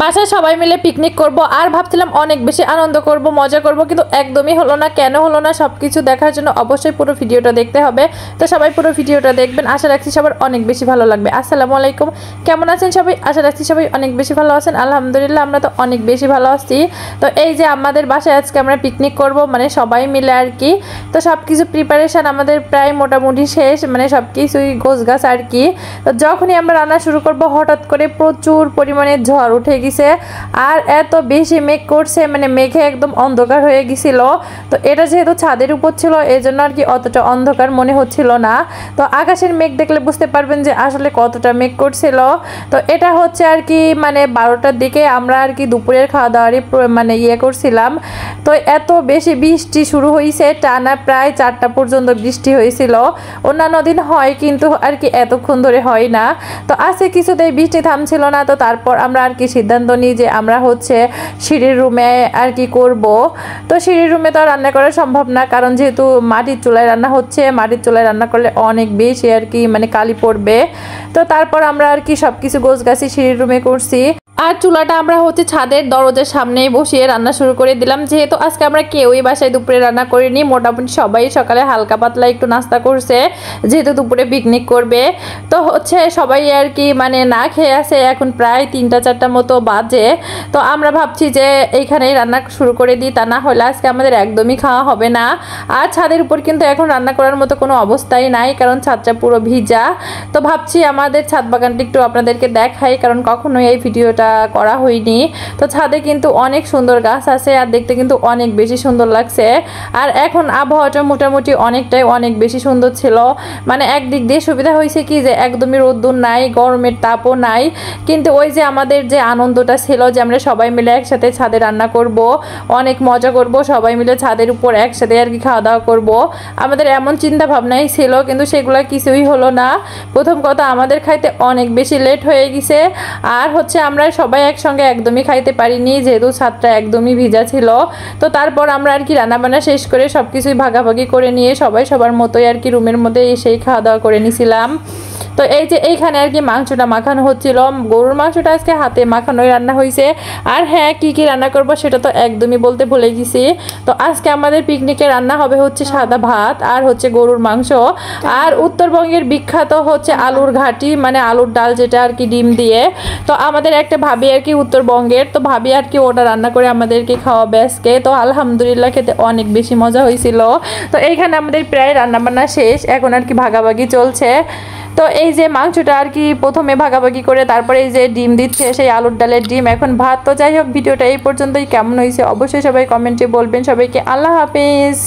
বাসায় সবাই মিলে পিকনিক করব আর ভাবছিলাম অনেক বেশি আনন্দ করব মজা করব কিন্তু একদমই হলো না। কেন হলো না সবকিছু দেখার জন্য অবশ্যই পুরো ভিডিওটা দেখতে হবে। তো সবাই পুরো ভিডিওটা দেখবেন, আশা রাখছি সবার অনেক বেশি ভালো লাগবে। আসসালামু আলাইকুম, কেমন আছেন সবাই? আশা রাখছি সবাই অনেক বেশি ভালো আছেন। আলহামদুলিল্লাহ আমরা তো অনেক বেশি ভালো আছি। তো এই যে আমাদের বাসায় আজকে আমরা পিকনিক করব, মানে সবাই মিলে আর কি। তো সব কিছু প্রিপারেশন আমাদের প্রায় মোটামুটি শেষ, মানে সব কিছুই গোছগাছ আর কি। তো যখনই আমরা রান্না শুরু করব হঠাৎ করে প্রচুর পরিমাণে ঝড় উঠে গেছে আর এত বেশি মেঘ করছে, মানে মেঘে একদম অন্ধকার হয়ে গেছিল। তো এটা যেহেতু ছাদের উপর ছিল এই জন্য আর কি অতটা অন্ধকার মনে হচ্ছিল না। তো আকাশের মেঘ দেখলে বুঝতে পারবেন যে আসলে কতটা মেঘ করছিল। তো এটা হচ্ছে আর কি মানে 12টার দিকে আমরা আর কি দুপুরের খাওয়া দাওয়ারই মানে করছিলাম। তো এত বেশি বৃষ্টি শুরু হয়েছে, টানা প্রায় 4টা পর্যন্ত বৃষ্টি হয়েছিল। অন্যান্য দিন হয় কিন্তু আর কি এতক্ষণ ধরে হয় না। তো আজকে কিছুতেই বৃষ্টি থামছিল না। তো তারপর আমরা আর কি সিদ্ধান্ত নিই যে আমরা হচ্ছে সিঁড়ির রুমে আর কি করব। তো সিঁড়ির রুমে তো রান্না করা সম্ভব না, কারণ যেহেতু মাটির চুলায় রান্না হচ্ছে, মাটির চুলায় রান্না করলে অনেক বেশি আর কি মানে কালি পড়বে। তো তারপর আমরা আর কি সব কিছু গোছগাছি সিঁড়ির রুমে করছি। আর চুলাটা আমরা হচ্ছে ছাদের দরজার সামনেই বসিয়ে রান্না শুরু করে দিলাম। যেহেতু আজকে আমরা কেউই বাসায় দুপুরে রান্না করিনি, মোটামুটি সবাই সকালে হালকা পাতলা একটু নাস্তা করছে, যেহেতু দুপুরে পিকনিক করবে। তো হচ্ছে সবাই আর কি মানে না খেয়ে আছে, এখন প্রায় 3টা 4টা মতো বাজে। তো আমরা ভাবছি যে এইখানেই রান্না শুরু করে দিই, তা না হলে আজকে আমাদের একদমই খাওয়া হবে না। আর ছাদের উপর কিন্তু এখন রান্না করার মতো কোনো অবস্থাই নাই, কারণ ছাদটা পুরো ভিজা। তো ভাবছি আমাদের ছাদ বাগানটা একটু আপনাদেরকে দেখাই, কারণ কখনোই এই ভিডিওটা করা হয়নি। তো ছাদে কিন্তু অনেক সুন্দর গাছ আছে আর দেখতে কিন্তু অনেক বেশি সুন্দর লাগছে। আর এখন আবহাওয়াটা মোটামুটি অনেক বেশি সুন্দর ছিল। মানে একদিক দিয়ে সুবিধা হয়েছে কি যে একদমই রোদ্দুর নাই, গরমের তাপও নাই, কিন্তু ওই যে আমাদের যে আনন্দটা ছিল যে আমরা সবাই মিলে একসাথে ছাদে রান্না করব, অনেক মজা করব, সবাই মিলে ছাদের উপর একসাথে আর কি খাওয়া দাওয়া করব, আমাদের এমন চিন্তা ভাবনাই ছিল, কিন্তু সেগুলো কিছুই হলো না। প্রথম কথা আমাদের খাইতে অনেক বেশি লেট হয়ে গেছে। আর হচ্ছে আমরা সবাই একসঙ্গে একদমই খাইতে পারিনি, যেহেতু ছাদটা একদমই ভিজা ছিল। তো তারপর আমরা আর কি রান্নাবান্না শেষ করে সব কিছুই ভাগাভাগি করে নিয়ে সবাই সবার মতোই আর কি রুমের মধ্যে এসেই খাওয়া দাওয়া করে নিয়েছিলাম। তো এই যে এইখানে আর কি মাংসটা মাখানো হচ্ছিল, গরুর মাংসটা আজকে হাতে মাখানোই রান্না হয়েছে। আর হ্যাঁ, কি কি রান্না করব সেটা তো একদমই বলতে ভুলে গেছি। তো আজকে আমাদের পিকনিকে রান্না হবে হচ্ছে সাদা ভাত আর হচ্ছে গরুর মাংস। আর উত্তরবঙ্গের বিখ্যাত হচ্ছে আলুর ঘাটি, মানে আলুর ডাল, যেটা আর কি ডিম দিয়ে। তো আমাদের একটা ভাবি আর কি উত্তরবঙ্গের, তো ভাবি আর কি ওটা রান্না করে আমাদেরকে খাওয়াবে আজকে। তো আলহামদুলিল্লাহ খেতে অনেক বেশি মজা হয়েছিল। তো এইখানে আমাদের প্রায় রান্নাবান্না শেষ, এখন আর কি ভাগাভাগি চলছে। তো এই যে মাংসটা আর কি প্রথমে ভাগাভাগি করে তারপরে এই যে ডিম দিচ্ছে, সেই আলুর ডালের ডিম, এখন ভাত। তো যাই হোক, ভিডিওটা এই পর্যন্তই। কেমন হয়েছে অবশ্যই সবাই কমেন্টে বলবেন। সবাইকে আল্লাহ হাফেজ।